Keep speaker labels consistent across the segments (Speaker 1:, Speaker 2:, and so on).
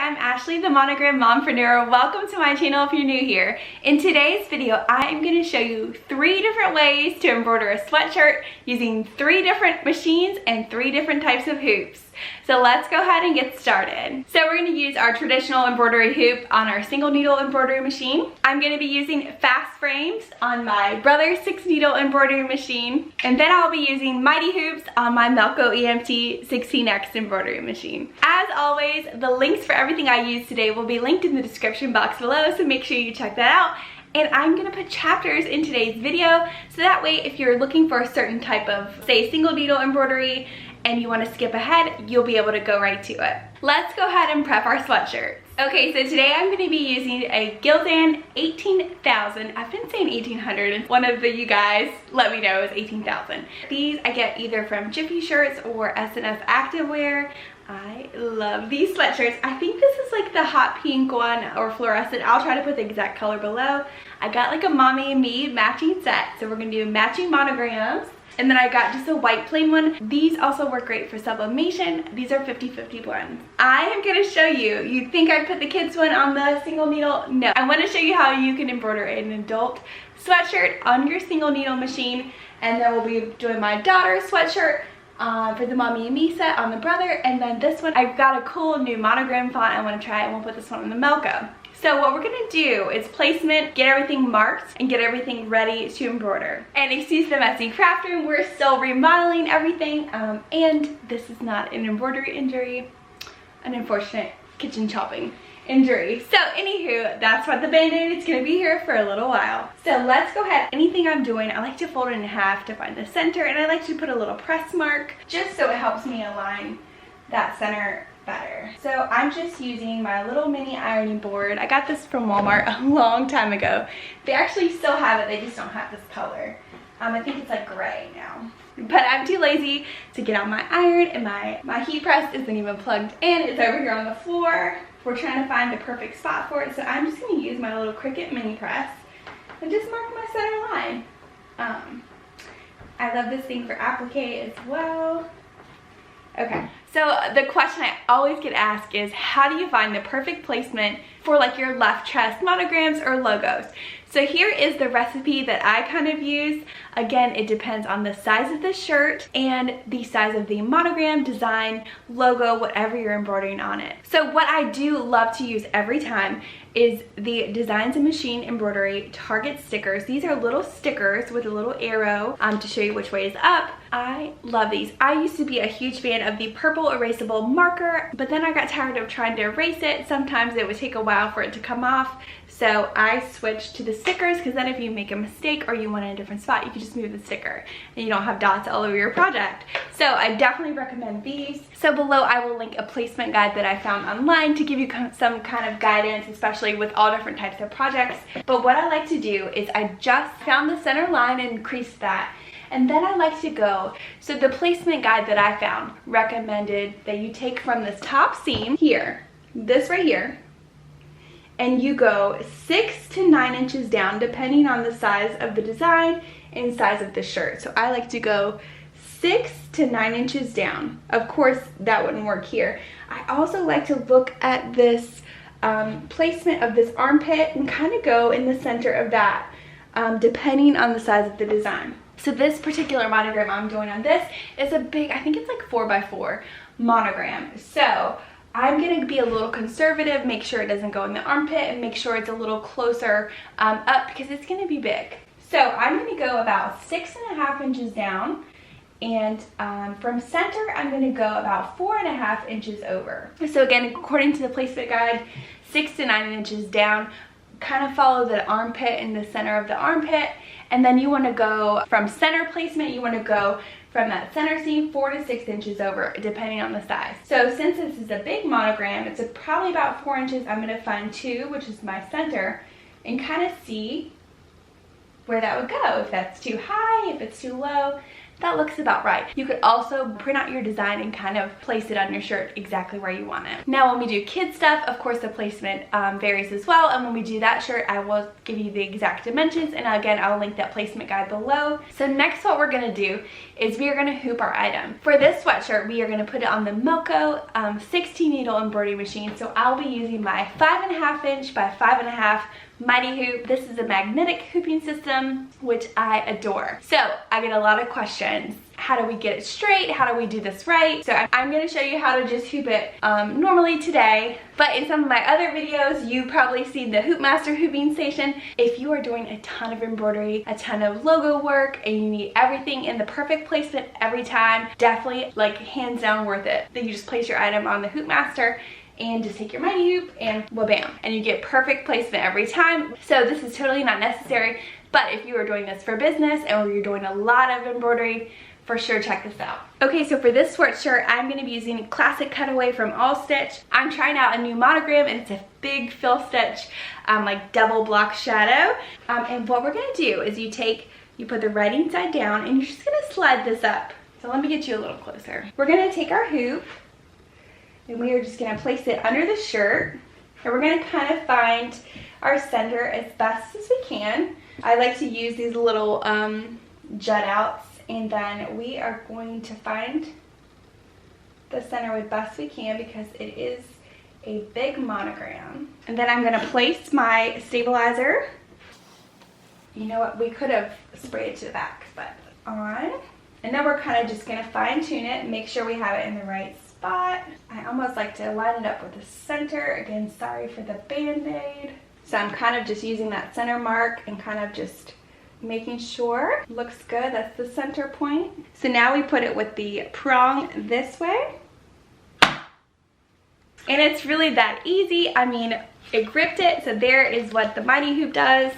Speaker 1: I'm Ashley, the Monogram Mompreneur. Welcome to my channel if you're new here. In today's video, I am going to show you 3 different ways to embroider a sweatshirt using 3 different machines and 3 different types of hoops. So let's go ahead and get started. So we're going to use our traditional embroidery hoop on our single needle embroidery machine. I'm going to be using fast frames on my brother's 6 needle embroidery machine. And then I'll be using mighty hoops on my Melco EMT16X embroidery machine. As always, the links for everything I use today will be linked in the description box below, so make sure you check that out. And I'm gonna put chapters in today's video, so that way if you're looking for a certain type of, say, single needle embroidery and you want to skip ahead, you'll be able to go right to it. Let's go ahead and prep our sweatshirts. Okay, so today I'm going to be using a Gildan 18,000. I've been saying 1800 and one of you guys let me know it was 18,000. These I get either from Jiffy Shirts or S&S Activewear. I love these sweatshirts. I think this is like the hot pink one or fluorescent. I'll try to put the exact color below. I got like a mommy and me matching set, so we're going to do matching monograms. And then I got just a white plain one. These also work great for sublimation. These are 50-50 blends. I am gonna show you. You'd think I'd put the kids one on the single needle. No, I wanna show you how you can embroider an adult sweatshirt on your single needle machine. And then we'll be doing my daughter's sweatshirt for the mommy and me set on the brother. And then this one, I've got a cool new Monogram font I wanna try, and we'll put this one on the Melco. So what we're gonna do is placement, get everything marked, and get everything ready to embroider. And excuse the messy craft room, we're still remodeling everything, and this is not an embroidery injury, an unfortunate kitchen chopping injury. So anywho, that's what the Band-Aid is gonna be here for a little while. So let's go ahead. Anything I'm doing, I like to fold it in half to find the center, and I like to put a little press mark just so it helps me align that center better. So I'm just using my little mini ironing board. I got this from Walmart a long time ago. They actually still have it, they just don't have this color. I think it's like gray now. But I'm too lazy to get out my iron, and my heat press isn't even plugged in. It's over here on the floor. We're trying to find the perfect spot for it, so I'm just gonna use my little Cricut mini press and just mark my center line. I love this thing for applique as well. Okay, so the question I always get asked is, how do you find the perfect placement for like your left chest monograms or logos? So here is the recipe that I kind of use. Again, it depends on the size of the shirt and the size of the monogram, design, logo, whatever you're embroidering on it. So what I do love to use every time is the Designs and Machine Embroidery Target stickers. These are little stickers with a little arrow to show you which way is up. I love these. I used to be a huge fan of the purple erasable marker, but then I got tired of trying to erase it. Sometimes it would take a while for it to come off. So I switched to the stickers, because then if you make a mistake or you want it in a different spot, you can just move the sticker and you don't have dots all over your project. So I definitely recommend these. So below I will link a placement guide that I found online to give you some kind of guidance, especially with all different types of projects. But what I like to do is I just found the center line and increased that. And then I like to go, so the placement guide that I found recommended that you take from this top seam here, this right here, and you go 6 to 9 inches down depending on the size of the design and size of the shirt. So I like to go 6 to 9 inches down. Of course, that wouldn't work here. I also like to look at this placement of this armpit and kind of go in the center of that, depending on the size of the design. So this particular monogram I'm doing on this is a big, I think it's like 4x4 monogram. So I'm gonna be a little conservative, make sure it doesn't go in the armpit, and make sure it's a little closer up, because it's gonna be big. So I'm gonna go about 6.5 inches down, and from center I'm gonna go about 4.5 inches over. So again, according to the placement guide, 6 to 9 inches down, kind of follow the armpit in the center of the armpit, and then you wanna go from center placement, you wanna go from that center seam 4 to 6 inches over, depending on the size. So since this is a big monogram, it's probably about 4 inches. I'm gonna find 2, which is my center, and kind of see where that would go. If that's too high, if it's too low, that looks about right. You could also print out your design and kind of place it on your shirt exactly where you want it. Now when we do kid stuff, of course the placement varies as well, and when we do that shirt, I will give you the exact dimensions, and again, I'll link that placement guide below. So next what we're gonna do is we are gonna hoop our item. For this sweatshirt, we are gonna put it on the Melco 16 needle embroidery machine. So I'll be using my 5.5 inch by 5.5 Mighty Hoop. This is a magnetic hooping system, which I adore. So I get a lot of questions. How do we get it straight? How do we do this right? So I'm gonna show you how to just hoop it normally today, but in some of my other videos, you've probably seen the Hoop Master hooping station. If you are doing a ton of embroidery, a ton of logo work, and you need everything in the perfect placement every time, definitely like hands down worth it. Then you just place your item on the Hoop Master and just take your Mighty Hoop and wha-bam, and you get perfect placement every time. So this is totally not necessary, but if you are doing this for business or you're doing a lot of embroidery, for sure check this out. Okay, so for this sweatshirt, I'm gonna be using Classic Cutaway from All Stitch. I'm trying out a new monogram, and it's a big fill stitch, like double block shadow. And what we're gonna do is you put the writing side down, and you're just gonna slide this up. So let me get you a little closer. We're gonna take our hoop, and we are just gonna place it under the shirt, and we're gonna kind of find our center as best as we can. I like to use these little jut outs, and then we are going to find the center as best we can because it is a big monogram. And then I'm gonna place my stabilizer. You know what, we could have sprayed it to the back, but on. And then we're kind of just gonna fine tune it, make sure we have it in the right spot. I almost like to line it up with the center. Again, sorry for the band-aid. So I'm kind of just using that center mark and kind of just making sure. Looks good, that's the center point. So now we put it with the prong this way. And it's really that easy. I mean, it gripped it, so there is what the Mighty Hoop does.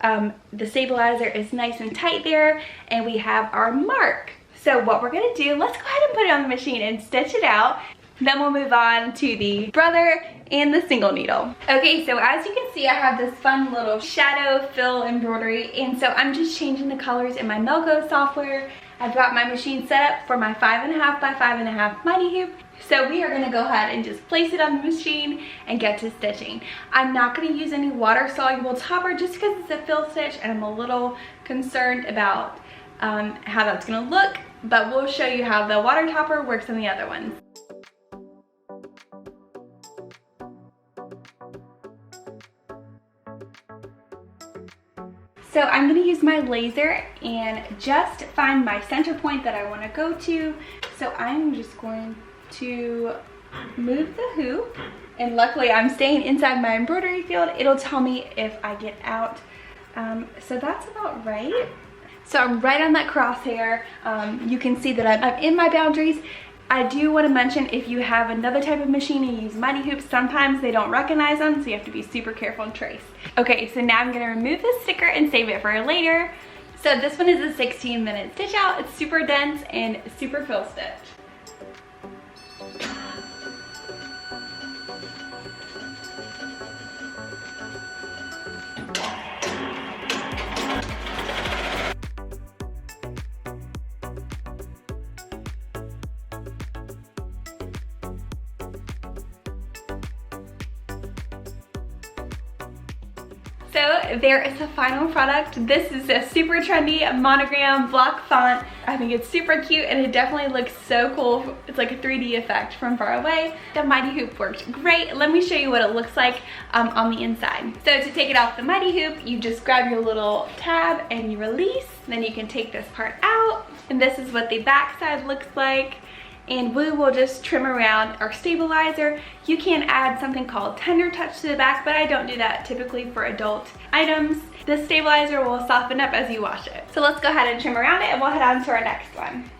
Speaker 1: The stabilizer is nice and tight there, and we have our mark. So what we're gonna do, let's go ahead and put it on the machine and stitch it out. Then we'll move on to the brother and the single needle. Okay, so as you can see, I have this fun little shadow fill embroidery, and so I'm just changing the colors in my Melco software. I've got my machine set up for my 5.5 by 5.5 Mighty Hoop. So we are gonna go ahead and just place it on the machine and get to stitching. I'm not gonna use any water soluble topper just because it's a fill stitch, and I'm a little concerned about how that's gonna look, but we'll show you how the water topper works on the other ones. So I'm gonna use my laser and just find my center point that I wanna go to. So I'm just going to move the hoop, and luckily I'm staying inside my embroidery field. It'll tell me if I get out. So that's about right. So I'm right on that crosshair. You can see that I'm in my boundaries. I do want to mention, if you have another type of machine and you use Mighty Hoops, sometimes they don't recognize them, so you have to be super careful and trace. Okay, so now I'm going to remove this sticker and save it for later. So this one is a 16-minute stitch out. It's super dense and super fill stitch. So there is the final product. This is a super trendy monogram block font. I think it's super cute, and it definitely looks so cool. It's like a 3D effect from far away. The Mighty Hoop worked great. Let me show you what it looks like on the inside. So to take it off the Mighty Hoop, you just grab your little tab and you release. Then you can take this part out, and this is what the back side looks like. And we will just trim around our stabilizer. You can add something called Tender Touch to the back, but I don't do that typically for adult items. The stabilizer will soften up as you wash it. So let's go ahead and trim around it, and we'll head on to our next one.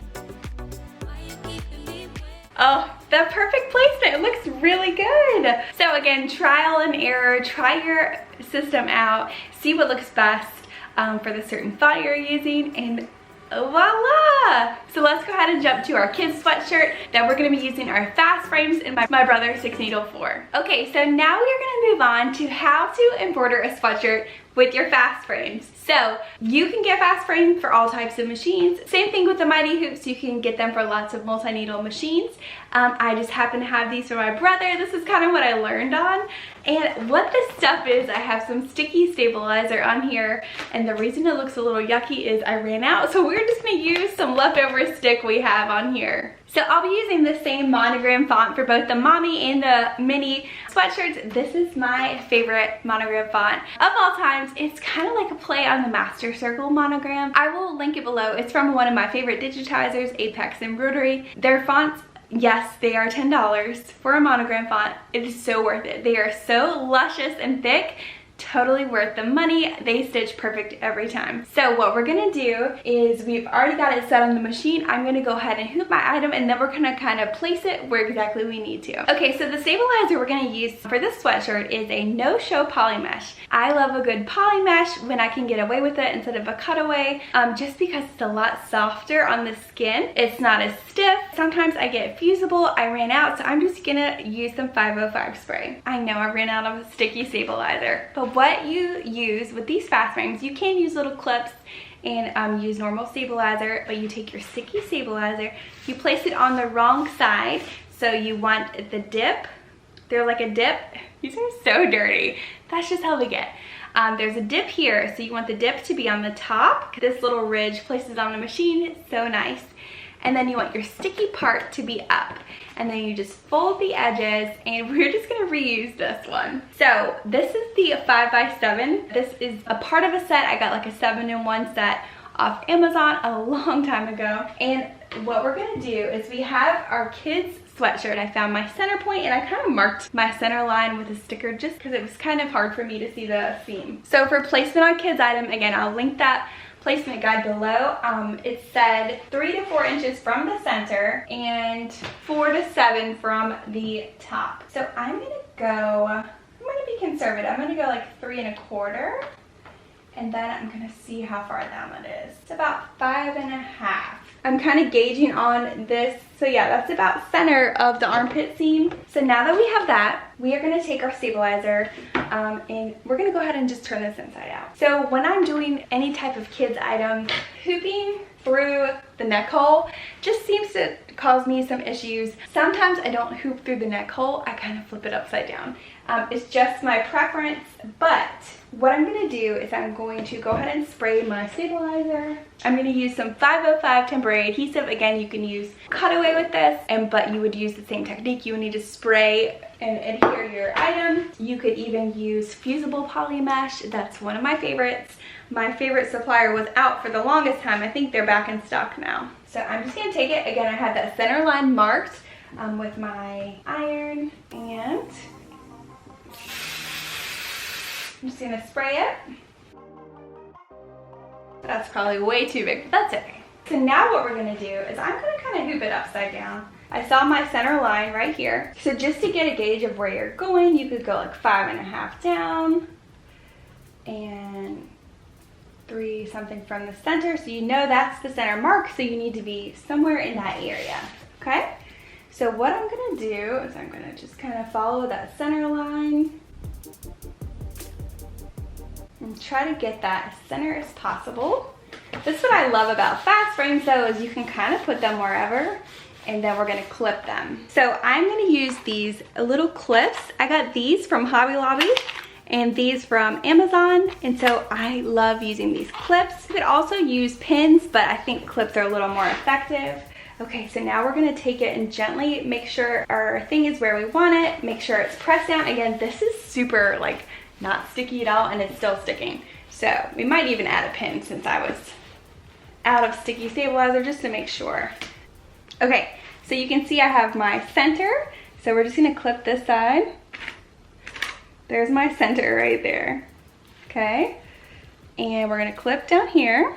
Speaker 1: Oh, the perfect placement. It looks really good. So again, trial and error. Try your system out. See what looks best for the certain font you're using, and voila! So let's go ahead and jump to our kids sweatshirt that we're going to be using our fast frames in my brother 6 needle 4. Okay, so now we are going to gonna move on to how to embroider a sweatshirt with your fast frames. So you can get fast frames for all types of machines. Same thing with the Mighty Hoops, you can get them for lots of multi-needle machines. I just happen to have these for my brother. This is kind of what I learned on. And what this stuff is, I have some sticky stabilizer on here, and the reason it looks a little yucky is I ran out, so we're just gonna use some leftover stick we have on here. So I'll be using the same Monogram font for both the mommy and the mini sweatshirts. This is my favorite Monogram font of all times. It's kind of like a play on the Master Circle monogram. I will link it below. It's from one of my favorite digitizers, Apex Embroidery. Their fonts, yes, they are $10 for a Monogram font. It is so worth it. They are so luscious and thick. Totally worth the money. They stitch perfect every time. So what we're gonna do is, we've already got it set on the machine. I'm gonna go ahead and hoop my item, and then we're gonna kind of place it where exactly we need to. Okay, so the stabilizer we're gonna use for this sweatshirt is a no-show poly mesh. I love a good poly mesh when I can get away with it instead of a cutaway, just because it's a lot softer on the skin. It's not as stiff. Sometimes I get fusible. I ran out, so I'm just gonna use some 505 spray. I know I ran out of a sticky stabilizer, but what you use with these fast frames, you can use little clips and use normal stabilizer, but you take your sticky stabilizer, you place it on the wrong side. So you want the dip. They're like a dip. These are so dirty. That's just how they get. There's a dip here, so you want the dip to be on the top. This little ridge places on the machine. It's so nice. And then you want your sticky part to be up. And then you just fold the edges, and we're just gonna reuse this one. So this is the 5x7. This is a part of a set. I got like a 7-in-1 set off Amazon a long time ago. And what we're gonna do is, we have our kids' sweatshirt. I found my center point, and I kind of marked my center line with a sticker just because it was kind of hard for me to see the seam. So for placement on kids' item, again, I'll link that placement guide below. It said 3 to 4 inches from the center and 4 to 7 from the top. So I'm gonna be conservative. I'm gonna go like 3 1/4, and then I'm gonna see how far down it is. It's about 5 1/2. I'm kind of gauging on this. So yeah, that's about center of the armpit seam. So now that we have that, we are gonna take our stabilizer and we're gonna go ahead and just turn this inside out. So when I'm doing any type of kids item, hooping through the neck hole just seems to cause me some issues. Sometimes I don't hoop through the neck hole, I kind of flip it upside down. It's just my preference, but what I'm gonna do is I'm going to go ahead and spray my stabilizer. I'm gonna use some 505 temporary adhesive. Again, you can use cutaway with this, but you would use the same technique. You would need to spray and adhere your item. You could even use fusible poly mesh. That's one of my favorites. My favorite supplier was out for the longest time. I think they're back in stock now. So I'm just gonna take it. Again, I have that center line marked with my iron, and I'm just gonna spray it. That's probably way too big, but that's okay. So now what we're gonna do is I'm gonna kind of hoop it upside down. I saw my center line right here. So just to get a gauge of where you're going, you could go like 5 1/2 down and 3 something from the center. So you know that's the center mark, so you need to be somewhere in that area, okay? So what I'm gonna do is I'm gonna just kind of follow that center line and try to get that as center as possible. This is what I love about fast frames though, is you can kind of put them wherever, and then we're gonna clip them. So I'm gonna use these little clips. I got these from Hobby Lobby and these from Amazon, and so I love using these clips. You could also use pins, but I think clips are a little more effective. Okay, so now we're gonna take it and gently make sure our thing is where we want it, make sure it's pressed down. Again, this is super like not sticky at all, and it's still sticking. So we might even add a pin since I was out of sticky stabilizer, just to make sure. Okay, so you can see I have my center. So we're just gonna clip this side. There's my center right there. Okay, and we're gonna clip down here.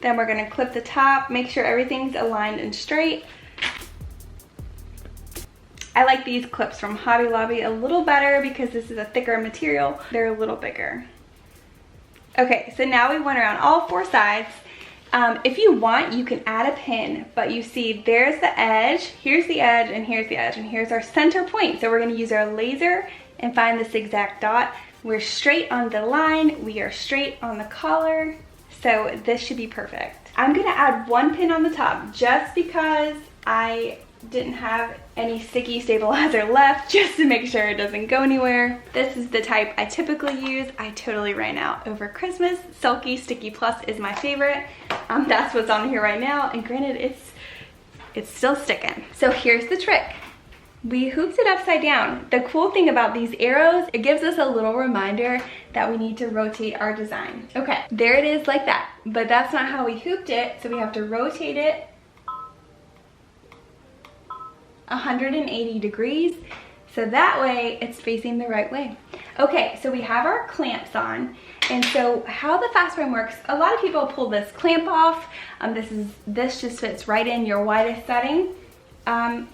Speaker 1: Then we're gonna clip the top, make sure everything's aligned and straight. I like these clips from Hobby Lobby a little better because this is a thicker material. They're a little bigger. Okay, so now we went around all 4 sides, If you want, you can add a pin, but you see there's the edge, here's the edge, and here's the edge, and here's our center point. So we're gonna use our laser and find this exact dot. We're straight on the line, we are straight on the collar, so this should be perfect. I'm gonna add one pin on the top just because I didn't have any sticky stabilizer left, just to make sure it doesn't go anywhere. This is the type I typically use. I totally ran out over Christmas. Silky Sticky Plus is my favorite. That's what's on here right now, and granted, it's still sticking. So here's the trick. We hooped it upside down. The cool thing about these arrows, it gives us a little reminder that we need to rotate our design. Okay, there it is like that, but that's not how we hooped it, so we have to rotate it 180 degrees, so that way it's facing the right way. Okay, so we have our clamps on, and so how the fast frame works, a lot of people pull this clamp off. This just fits right in your widest setting,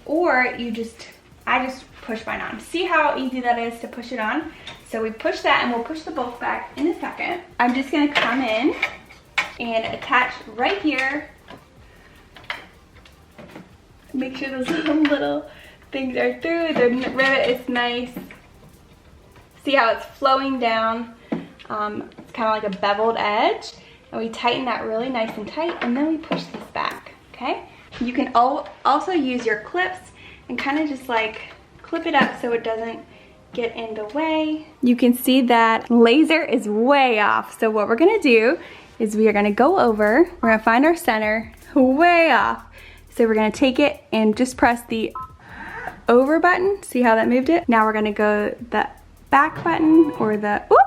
Speaker 1: or I just push mine on. See how easy that is to push it on? So we push that, and we'll push the bolts back in a second. I'm just gonna come in and attach right here. Make sure those little things are through. The rivet is nice. See how it's flowing down? It's kind of like a beveled edge. And we tighten that really nice and tight, and then we push this back, okay? You can also use your clips and kind of just like clip it up so it doesn't get in the way. You can see that laser is way off. So what we're gonna do is we are gonna go over, we're gonna find our center way off. So we're gonna take it and just press the over button. See how that moved it? Now we're gonna go the back button or the, whoop!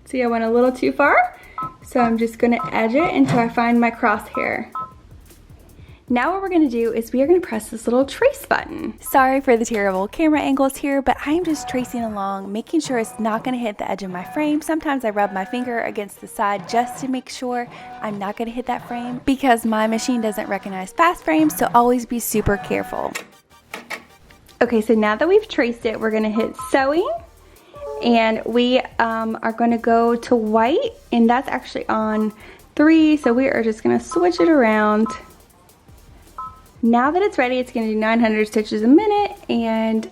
Speaker 1: See, I went a little too far. So I'm just gonna edge it until I find my crosshair. Now what we're gonna do is we are gonna press this little trace button. Sorry for the terrible camera angles here, but I am just tracing along, making sure it's not gonna hit the edge of my frame. Sometimes I rub my finger against the side just to make sure I'm not gonna hit that frame, because my machine doesn't recognize fast frames, so always be super careful. Okay, so now that we've traced it, we're gonna hit sewing, and we are gonna go to white, and that's actually on 3, so we are just gonna switch it around. Now that it's ready, it's gonna do 900 stitches a minute, and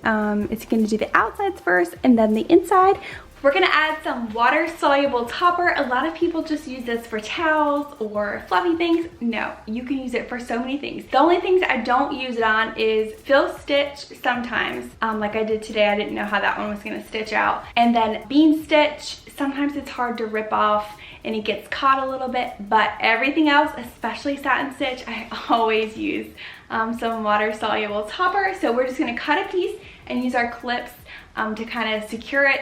Speaker 1: it's gonna do the outsides first and then the inside. We're gonna add some water-soluble topper. A lot of people just use this for towels or fluffy things. No, you can use it for so many things. The only things I don't use it on is fill stitch sometimes. Like I did today, I didn't know how that one was gonna stitch out. And then bean stitch, sometimes it's hard to rip off and it gets caught a little bit, but everything else, especially satin stitch, I always use some water-soluble topper. So we're just gonna cut a piece and use our clips to kind of secure it.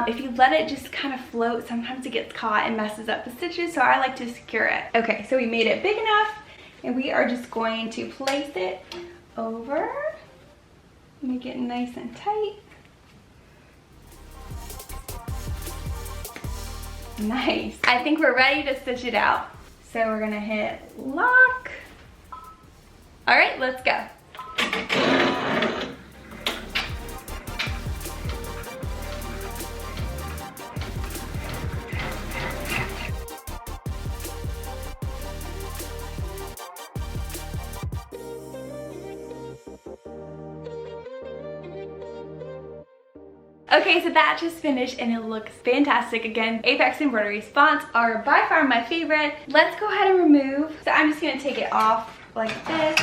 Speaker 1: If you let it just kind of float, sometimes it gets caught and messes up the stitches, so I like to secure it. Okay, so we made it big enough, and we are just going to place it over, make it nice and tight. Nice. I think we're ready to stitch it out. So we're gonna hit lock. All right, let's go. Okay, so that just finished and it looks fantastic. Again, Apex Embroidery fonts are by far my favorite. Let's go ahead and remove. So I'm just gonna take it off like this,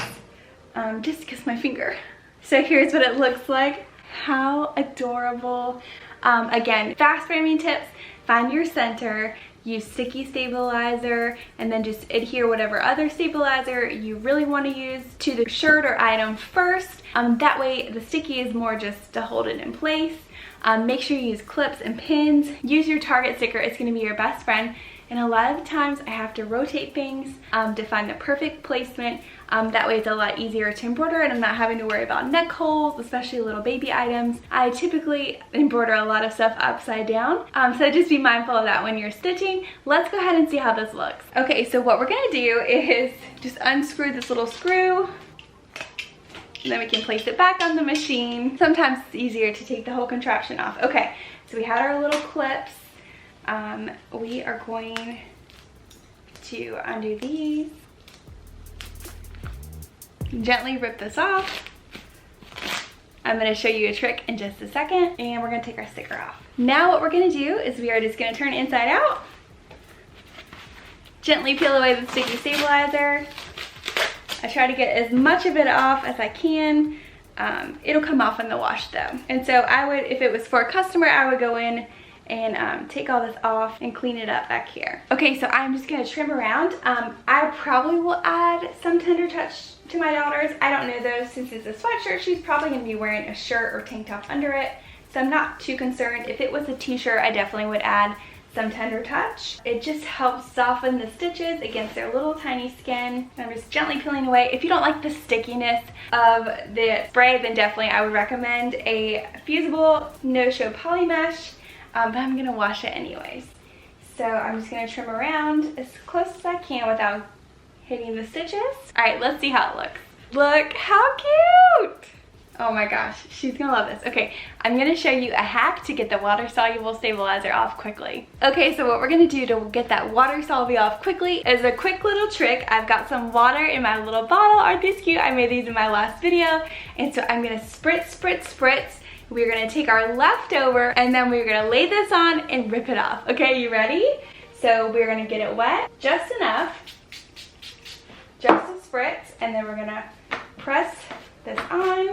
Speaker 1: just because my finger. So here's what it looks like. How adorable. Again, fast framing tips, find your center, use sticky stabilizer, and then just adhere whatever other stabilizer you really want to use to the shirt or item first. That way the sticky is more just to hold it in place. Make sure you use clips and pins. Use your Target sticker, it's gonna be your best friend. And a lot of the times I have to rotate things to find the perfect placement. That way it's a lot easier to embroider and I'm not having to worry about neck holes, especially little baby items. I typically embroider a lot of stuff upside down. So just be mindful of that when you're stitching. Let's go ahead and see how this looks. Okay, so what we're gonna do is just unscrew this little screw. And then we can place it back on the machine. Sometimes it's easier to take the whole contraption off. Okay, so we had our little clips. We are going to undo these. Gently rip this off. I'm gonna show you a trick in just a second, and we're gonna take our sticker off. Now what we're gonna do is we are just gonna turn it inside out. Gently peel away the sticky stabilizer. I try to get as much of it off as I can. It'll come off in the wash though. And so I would, if it was for a customer, I would go in and take all this off and clean it up back here. Okay, so I'm just gonna trim around. I probably will add some tender touch to my daughter's. I don't know though, since it's a sweatshirt, she's probably gonna be wearing a shirt or tank top under it. So I'm not too concerned. If it was a t-shirt, I definitely would add some tender touch. It just helps soften the stitches against their little tiny skin. I'm just gently peeling away. If you don't like the stickiness of the spray, then definitely I would recommend a fusible no-show poly mesh, but I'm gonna wash it anyways. So I'm just gonna trim around as close as I can without hitting the stitches. All right, let's see how it looks. Look how cute! Oh my gosh, she's gonna love this. Okay, I'm gonna show you a hack to get the water-soluble stabilizer off quickly. Okay, so what we're gonna do to get that water-soluble off quickly is a quick little trick. I've got some water in my little bottle. Aren't these cute? I made these in my last video. And so I'm gonna spritz, spritz, spritz. We're gonna take our leftover and then we're gonna lay this on and rip it off. Okay, you ready? So we're gonna get it wet, just enough, just a spritz, and then we're gonna press this on.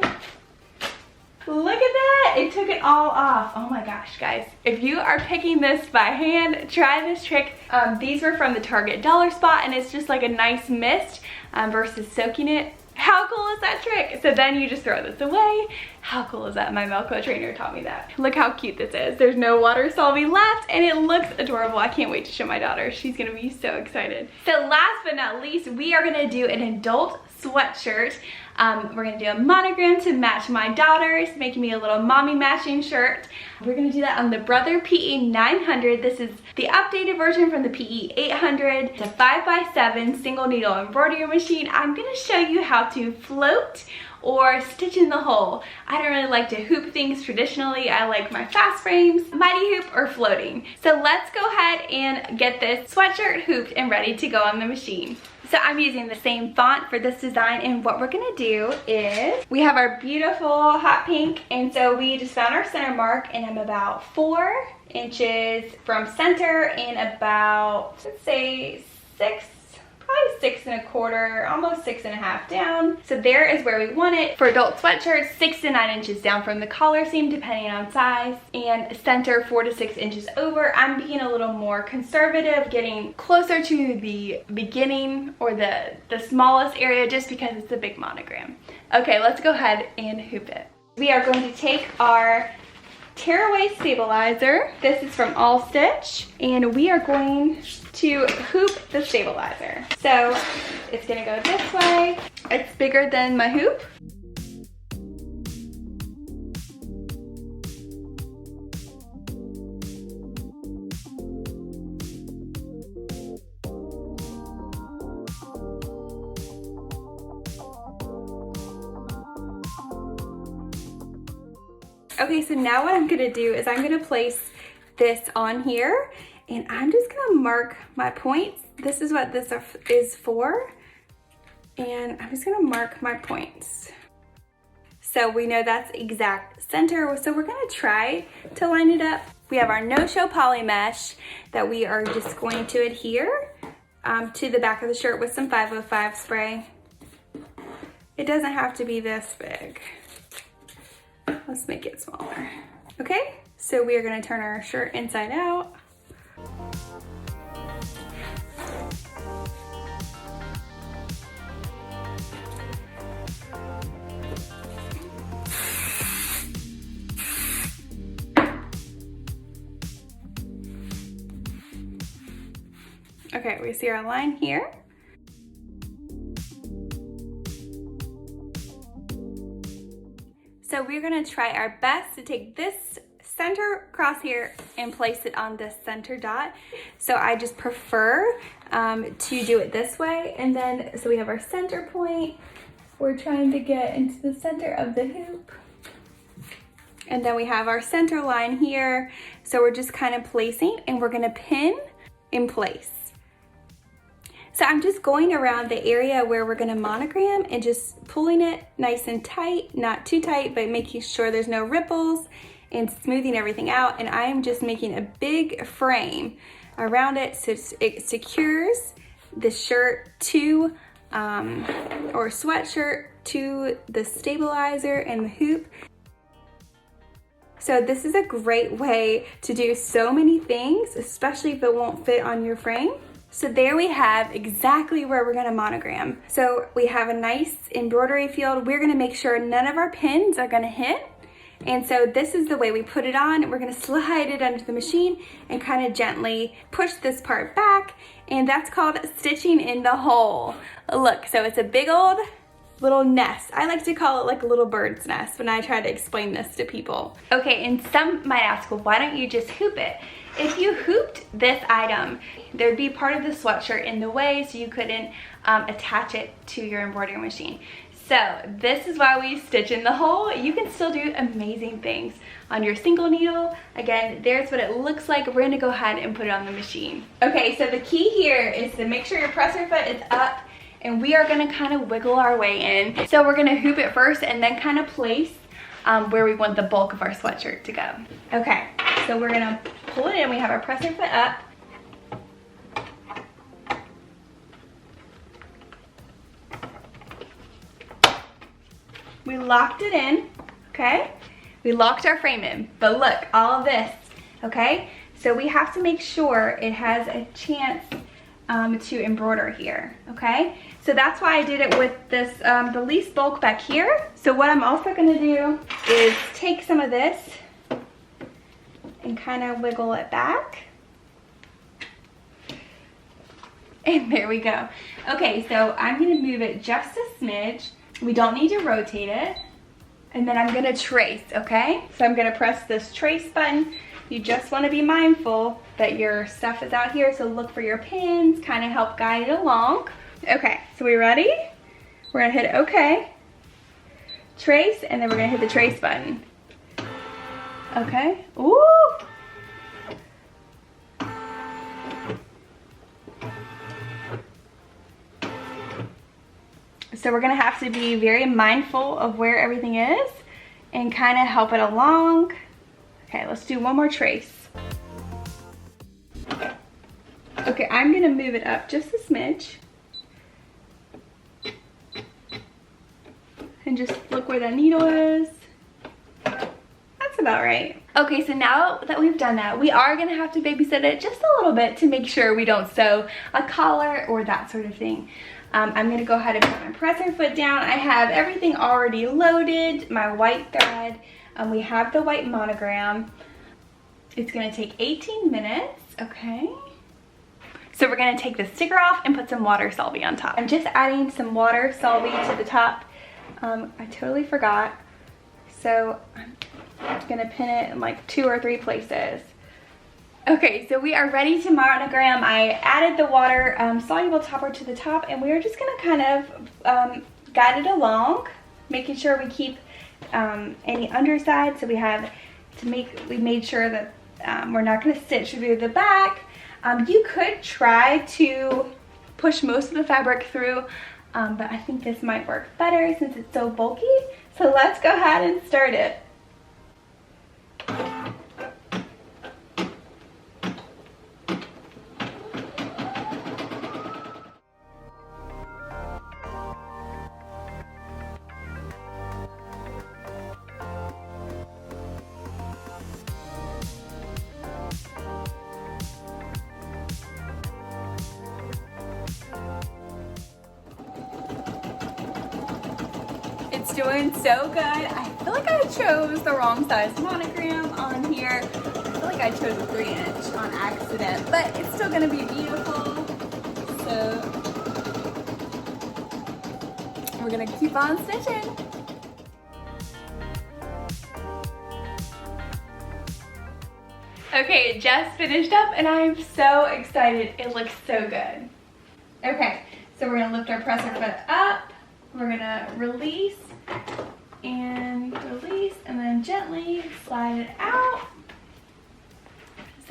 Speaker 1: Look at that, it took it all off. Oh my gosh, guys. If you are picking this by hand, try this trick. These were from the Target dollar spot, and it's just like a nice mist versus soaking it. How cool is that trick? So then you just throw this away. How cool is that? My Melco trainer taught me that. Look how cute this is. There's no water soluble left and it looks adorable. I can't wait to show my daughter. She's gonna be so excited. So last but not least, we are gonna do an adult sweatshirt. We're gonna do a monogram to match my daughter's, making me a little mommy matching shirt. We're gonna do that on the Brother PE900. This is the updated version from the PE800. It's a 5x7 single needle embroidery machine. I'm gonna show you how to float or stitch in the hole. I don't really like to hoop things traditionally. I like my fast frames, mighty hoop, or floating. So let's go ahead and get this sweatshirt hooped and ready to go on the machine. So I'm using the same font for this design, and what we're gonna do is, we have our beautiful hot pink, and so we just found our center mark, and I'm about 4 inches from center and about, let's say, 6 1/4, almost 6 1/2 down. So there is where we want it. For adult sweatshirts, 6 to 9 inches down from the collar seam, depending on size, and center 4 to 6 inches over. I'm being a little more conservative, getting closer to the beginning or the smallest area, just because it's a big monogram. Okay, let's go ahead and hoop it. We are going to take our tearaway stabilizer. This is from All Stitch, and we are going to hoop the stabilizer. So it's gonna go this way. It's bigger than my hoop. Okay, so now what I'm gonna do is I'm gonna place this on here, and I'm just gonna mark my points. This is what this is for, and I'm just gonna mark my points. So we know that's exact center, so we're gonna try to line it up. We have our no-show poly mesh that we are just going to adhere to the back of the shirt with some 505 spray. It doesn't have to be this big. Let's make it smaller. Okay, so we are gonna turn our shirt inside out. Okay, we see our line here. So we're gonna try our best to take this center crosshair and place it on this center dot. So I just prefer to do it this way. And then, so we have our center point. We're trying to get into the center of the hoop. And then we have our center line here. So we're just kind of placing, and we're gonna pin in place. So I'm just going around the area where we're gonna monogram and just pulling it nice and tight, not too tight, but making sure there's no ripples and smoothing everything out. And I am just making a big frame around it so it secures the shirt to, or sweatshirt to the stabilizer and the hoop. So this is a great way to do so many things, especially if it won't fit on your frame. So there we have exactly where we're gonna monogram. So we have a nice embroidery field. We're gonna make sure none of our pins are gonna hit. And so this is the way we put it on. We're gonna slide it under the machine and kind of gently push this part back. And that's called stitching in the hole. Look, so it's a big old little nest. I like to call it like a little bird's nest when I try to explain this to people. Okay, and some might ask, well, why don't you just hoop it? If you hooped this item, there'd be part of the sweatshirt in the way, so you couldn't attach it to your embroidery machine. So this is why we stitch in the hole. You can still do amazing things on your single needle. Again, there's what it looks like. We're gonna go ahead and put it on the machine. Okay, so the key here is to make sure your presser foot is up, and we are gonna kind of wiggle our way in. So we're gonna hoop it first and then kind of place where we want the bulk of our sweatshirt to go. Okay, so we're gonna pull it in. We have our presser foot up. We locked it in, okay? We locked our frame in, but look, all of this, okay? So we have to make sure it has a chance to embroider here, okay? So that's why I did it with this, the least bulk back here. So what I'm also gonna do is take some of this and kind of wiggle it back. And there we go. Okay, so I'm gonna move it just a smidge. We don't need to rotate it. And then I'm gonna trace, okay? So I'm gonna press this trace button. You just wanna be mindful that your stuff is out here, so look for your pins, kind of help guide it along. Okay, so we ready? We're gonna hit okay, trace, and then we're gonna hit the trace button. Okay, ooh! So we're gonna have to be very mindful of where everything is and kind of help it along. Okay, let's do one more trace. Okay, I'm gonna move it up just a smidge. And just look where that needle is. That's about right. Okay, so now that we've done that, we are gonna have to babysit it just a little bit to make sure we don't sew a collar or that sort of thing. I'm gonna go ahead and put my presser foot down. I have everything already loaded, my white thread. We have the white monogram. It's gonna take 18 minutes, okay? So we're gonna take the sticker off and put some water solvay on top. I'm just adding some water solvay to the top. I totally forgot. So I'm gonna pin it in like 2 or 3 places. Okay, so we are ready to monogram. I added the water soluble topper to the top, and we are just gonna kind of guide it along, making sure we keep any underside. So we made sure that we're not gonna stitch through the back. You could try to push most of the fabric through, but I think this might work better since it's so bulky. So let's go ahead and start it. It's doing so good. I feel like I chose the wrong size monogram on here. I feel like I chose a 3-inch on accident, but it's still gonna be beautiful. So we're gonna keep on stitching. Okay, it just finished up and I'm so excited. It looks so good. Okay, so we're gonna lift our presser foot up. We're gonna release and then gently slide it out.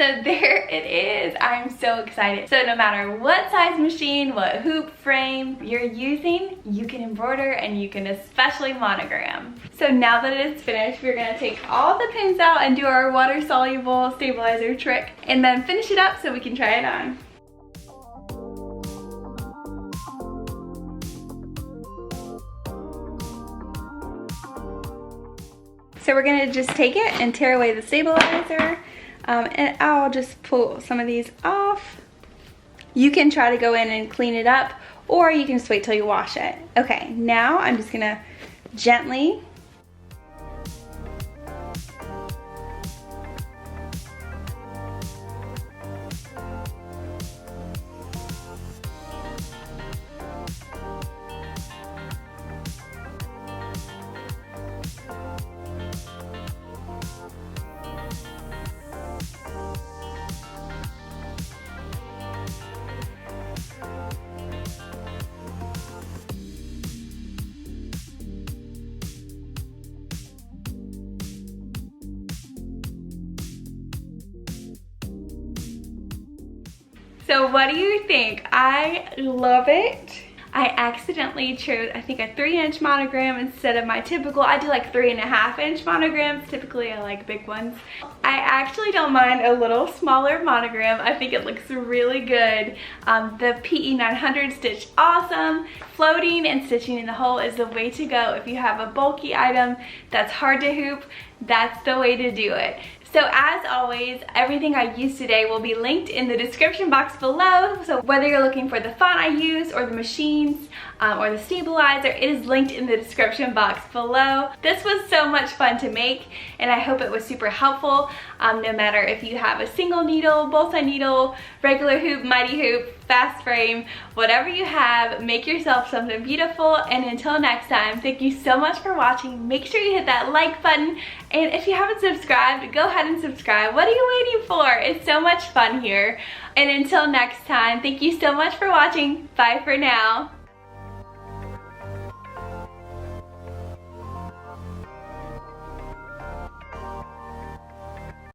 Speaker 1: So there it is. I'm so excited. So no matter what size machine, what hoop frame you're using, you can embroider and you can especially monogram. So now that it's finished, we're gonna take all the pins out and do our water soluble stabilizer trick and then finish it up so we can try it on. So we're gonna just take it and tear away the stabilizer. And I'll just pull some of these off. You can try to go in and clean it up, or you can just wait till you wash it. Okay, now I'm just gonna gently So what do you think? I love it. I accidentally chose, I think, a 3-inch monogram instead of my typical. I do like 3.5-inch monograms. Typically, I like big ones. I actually don't mind a little smaller monogram. I think it looks really good. The PE 900 stitch awesome. Floating and stitching in the hole is the way to go. If you have a bulky item that's hard to hoop, that's the way to do it. So as always, everything I used today will be linked in the description box below. So whether you're looking for the font I used or the machines or the stabilizer, it is linked in the description box below. This was so much fun to make and I hope it was super helpful. No matter if you have a single needle, bullseye needle, regular hoop, mighty hoop, fast frame, whatever you have, make yourself something beautiful. And until next time, thank you so much for watching. Make sure you hit that like button. And if you haven't subscribed, go ahead and subscribe. What are you waiting for? It's so much fun here. And until next time, thank you so much for watching. Bye for now.